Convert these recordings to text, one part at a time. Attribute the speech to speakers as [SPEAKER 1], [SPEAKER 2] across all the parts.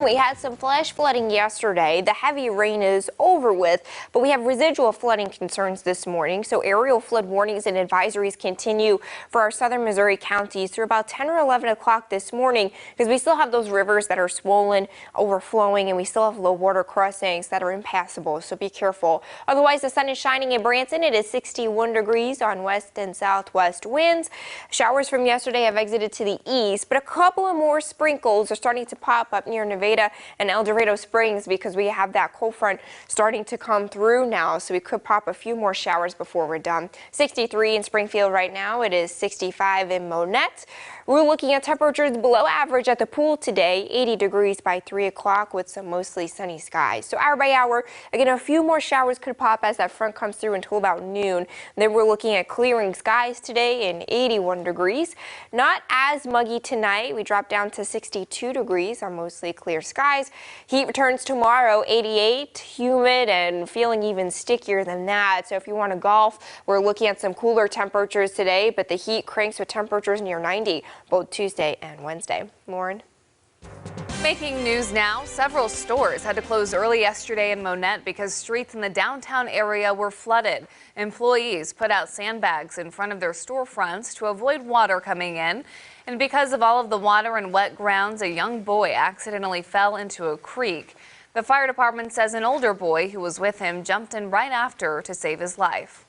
[SPEAKER 1] We had some flash flooding yesterday. The heavy rain is over with, but we have residual flooding concerns this morning. So aerial flood warnings and advisories continue for our southern Missouri counties through about 10 or 11 o'clock this morning, because we still have those rivers that are swollen, overflowing, and we still have low water crossings that are impassable. So be careful. Otherwise, the sun is shining in Branson. It is 61 degrees on west and southwest winds. Showers from yesterday have exited to the east, but a couple of more sprinkles are starting to pop up near Nevada and El Dorado Springs because we have that cold front starting to come through now, so we could pop a few more showers before we're done. 63 in Springfield right now. It is 65 in Monette. We're looking at temperatures below average at the pool today, 80 degrees by 3 o'clock with some mostly sunny skies. So hour by hour, again, a few more showers could pop as that front comes through until about noon. Then we're looking at clearing skies today in 81 degrees. Not as muggy tonight. We drop down to 62 degrees on mostly clear skies. Heat returns tomorrow, 88, humid and feeling even stickier than that. So if you want to golf, we're looking at some cooler temperatures today, but the heat cranks with temperatures near 90 both Tuesday and Wednesday. Lauren?
[SPEAKER 2] Making news now, several stores had to close early yesterday in Monette because streets in the downtown area were flooded. Employees put out sandbags in front of their storefronts to avoid water coming in. And because of all of the water and wet grounds, a young boy accidentally fell into a creek. The fire department says an older boy who was with him jumped in right after to save his life.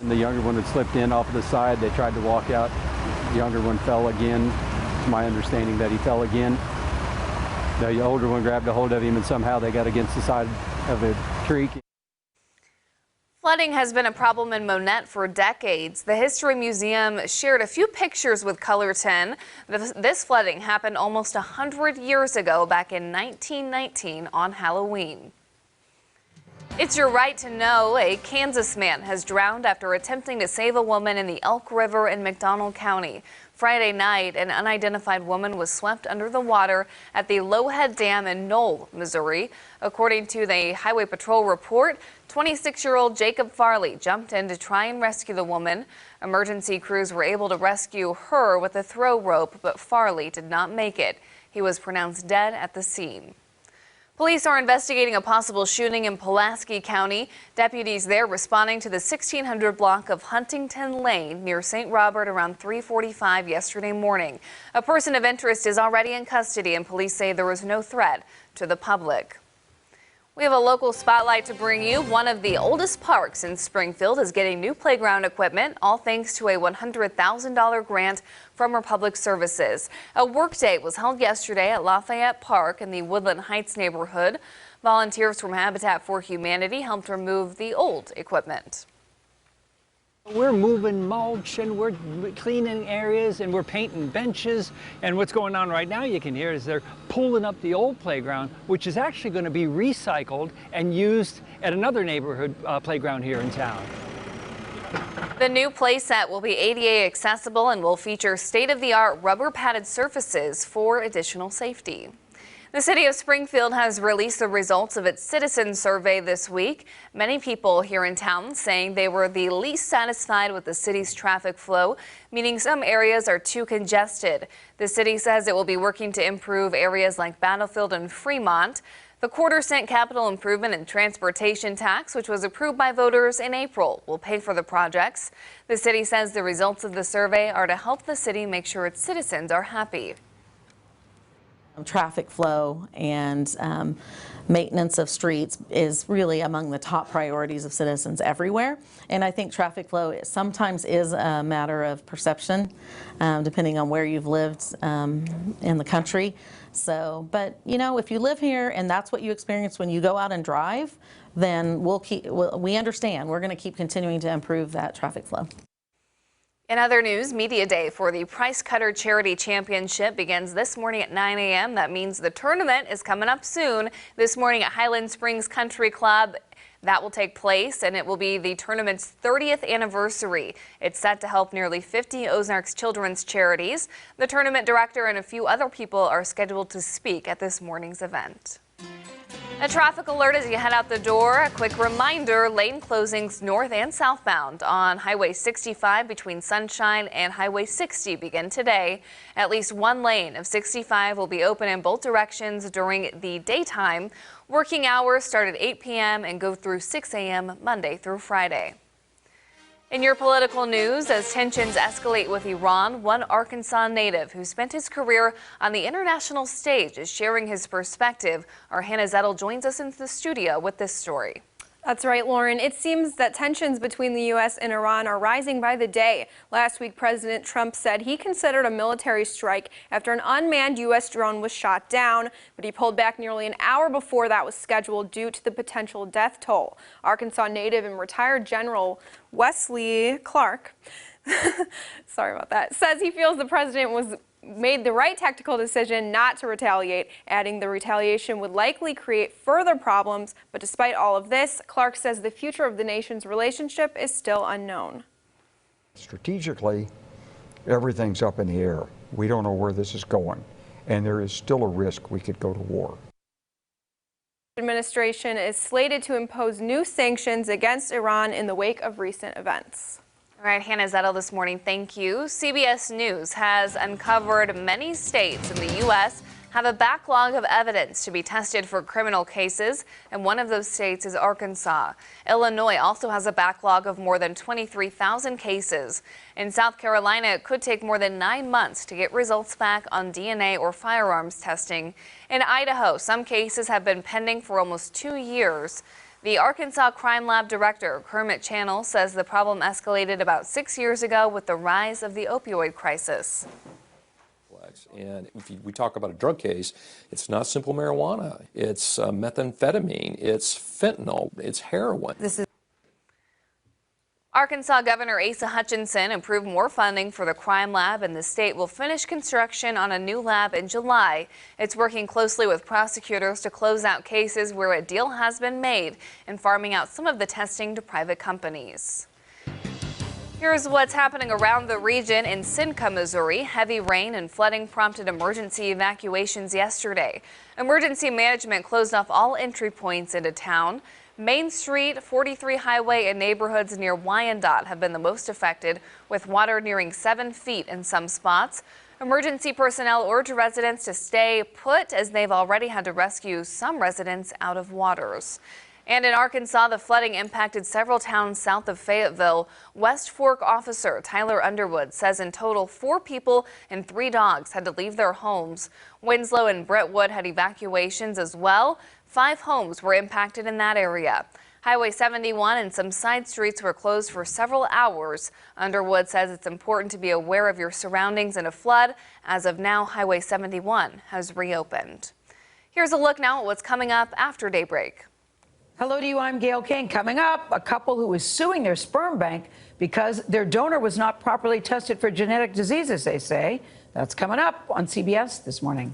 [SPEAKER 3] And the younger one had slipped in off of the side. They tried to walk out. The younger one fell again. It's my understanding that he fell again. The older one grabbed a hold of him and somehow they got against the side of a creek.
[SPEAKER 2] Flooding has been a problem in Monette for decades. The History Museum shared a few pictures with Color 10. This flooding happened almost 100 years ago, back in 1919 on Halloween. It's your right to know. A Kansas man has drowned after attempting to save a woman in the Elk River in McDonald County. Friday night, an unidentified woman was swept under the water at the Lowhead Dam in Knoll, Missouri. According to the Highway Patrol report, 26-year-old Jacob Farley jumped in to try and rescue the woman. Emergency crews were able to rescue her with a throw rope, but Farley did not make it. He was pronounced dead at the scene. Police are investigating a possible shooting in Pulaski County. Deputies there responding to the 1600 block of Huntington Lane near St. Robert around 3:45 yesterday morning. A person of interest is already in custody, and police say there was no threat to the public. We have a local spotlight to bring you. One of the oldest parks in Springfield is getting new playground equipment, all thanks to a $100,000 grant from Republic Services. A workday was held yesterday at Lafayette Park in the Woodland Heights neighborhood. Volunteers from Habitat for Humanity helped remove the old equipment.
[SPEAKER 4] We're moving mulch and we're cleaning areas and we're painting benches, and what's going on right now, you can hear, is they're pulling up the old playground, which is actually going to be recycled and used at another neighborhood playground here in town.
[SPEAKER 2] The new playset will be ADA accessible and will feature state-of-the-art rubber padded surfaces for additional safety. The city of Springfield has released the results of its citizen survey this week. Many people here in town saying they were the least satisfied with the city's traffic flow, meaning some areas are too congested. The city says it will be working to improve areas like Battlefield and Fremont. The quarter-cent capital improvement and transportation tax, which was approved by voters in April, will pay for the projects. The city says the results of the survey are to help the city make sure its citizens are happy.
[SPEAKER 5] Traffic flow and maintenance of streets is really among the top priorities of citizens everywhere. And I think traffic flow sometimes is a matter of perception, depending on where you've lived in the country. So, but you know, if you live here and that's what you experience when you go out and drive, then we understand. We're going to keep continuing to improve that traffic flow.
[SPEAKER 2] In other news, Media Day for the Price Cutter Charity Championship begins this morning at 9 a.m. That means the tournament is coming up soon. This morning at Highland Springs Country Club. That will take place, and it will be the tournament's 30th anniversary. It's set to help nearly 50 Ozarks children's charities. The tournament director and a few other people are scheduled to speak at this morning's event. A traffic alert as you head out the door. A quick reminder, lane closings north and southbound on Highway 65 between Sunshine and Highway 60 begin today. At least one lane of 65 will be open in both directions during the daytime. Working hours start at 8 p.m. and go through 6 a.m. Monday through Friday. In your political news, as tensions escalate with Iran, one Arkansas native who spent his career on the international stage is sharing his perspective. Our Hannah Zettel joins us in the studio with this story.
[SPEAKER 6] That's right, Lauren. It seems that tensions between the U.S. and Iran are rising by the day. Last week, President Trump said he considered a military strike after an unmanned U.S. drone was shot down, but he pulled back nearly an hour before that was scheduled due to the potential death toll. Arkansas native and retired General Wesley Clark, sorry about that, says he feels the president made the right tactical decision not to retaliate, adding the retaliation would likely create further problems. But despite all of this, Clark says the future of the nation's relationship is still unknown.
[SPEAKER 7] Strategically, everything's up in the air. We don't know where this is going, and there is still a risk we could go to war.
[SPEAKER 6] The administration is slated to impose new sanctions against Iran in the wake of recent events.
[SPEAKER 2] All right, Hannah Zettel this morning, thank you. CBS News has uncovered many states in the U.S. have a backlog of evidence to be tested for criminal cases, and one of those states is Arkansas. Illinois also has a backlog of more than 23,000 cases. In South Carolina, it could take more than 9 months to get results back on DNA or firearms testing. In Idaho, some cases have been pending for almost 2 years. The Arkansas Crime Lab director, Kermit Channel, says the problem escalated about 6 years ago with the rise of the opioid crisis.
[SPEAKER 8] And if we talk about a drug case, it's not simple marijuana. It's methamphetamine, it's fentanyl, it's heroin.
[SPEAKER 2] Arkansas Governor Asa Hutchinson approved more funding for the crime lab, and the state will finish construction on a new lab in July. It's working closely with prosecutors to close out cases where a deal has been made and farming out some of the testing to private companies. Here's what's happening around the region. In Sitka, Missouri, heavy rain and flooding prompted emergency evacuations yesterday. Emergency management closed off all entry points into town. Main Street, 43 Highway, and neighborhoods near Wyandotte have been the most affected, with water nearing 7 feet in some spots. Emergency personnel urge residents to stay put as they've already had to rescue some residents out of waters. And in Arkansas, the flooding impacted several towns south of Fayetteville. West Fork officer Tyler Underwood says in total 4 people and 3 dogs had to leave their homes. Winslow and Brentwood had evacuations as well. 5 homes were impacted in that area. Highway 71 and some side streets were closed for several hours. Underwood says it's important to be aware of your surroundings in a flood. As of now, Highway 71 has reopened. Here's a look now at what's coming up after Daybreak.
[SPEAKER 9] Hello to you, I'm Gail King. Coming up, a couple who is suing their sperm bank because their donor was not properly tested for genetic diseases, they say. That's coming up on CBS This Morning.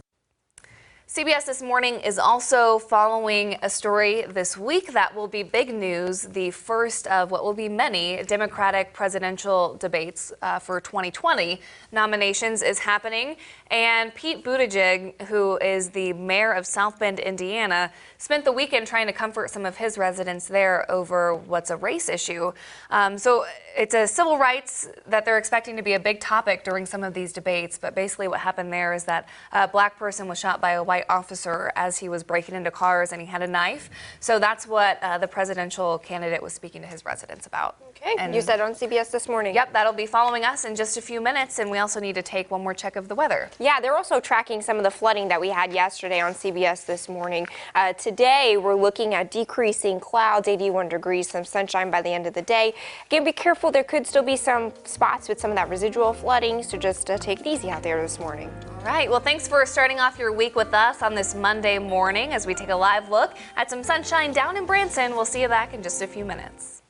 [SPEAKER 2] CBS This Morning is also following a story this week that will be big news, the first of what will be many Democratic presidential debates for 2020. Nominations is happening, and Pete Buttigieg, who is the mayor of South Bend, Indiana, spent the weekend trying to comfort some of his residents there over what's a race issue. So it's a civil rights that they're expecting to be a big topic during some of these debates, but basically what happened there is that a black person was shot by a white officer as he was breaking into cars, and he had a knife. So that's what the presidential candidate was speaking to his residents about.
[SPEAKER 1] Okay,
[SPEAKER 2] and
[SPEAKER 1] you said on CBS This Morning.
[SPEAKER 2] Yep, that'll be following us in just a few minutes, and we also need to take one more check of the weather.
[SPEAKER 1] Yeah, they're also tracking some of the flooding that we had yesterday on CBS This Morning. Today, we're looking at decreasing clouds, 81 degrees, some sunshine by the end of the day. Again, be careful. There could still be some spots with some of that residual flooding, so just take it easy out there this morning.
[SPEAKER 2] All right, well, thanks for starting off your week with us on this Monday morning as we take a live look at some sunshine down in Branson. We'll see you back in just a few minutes.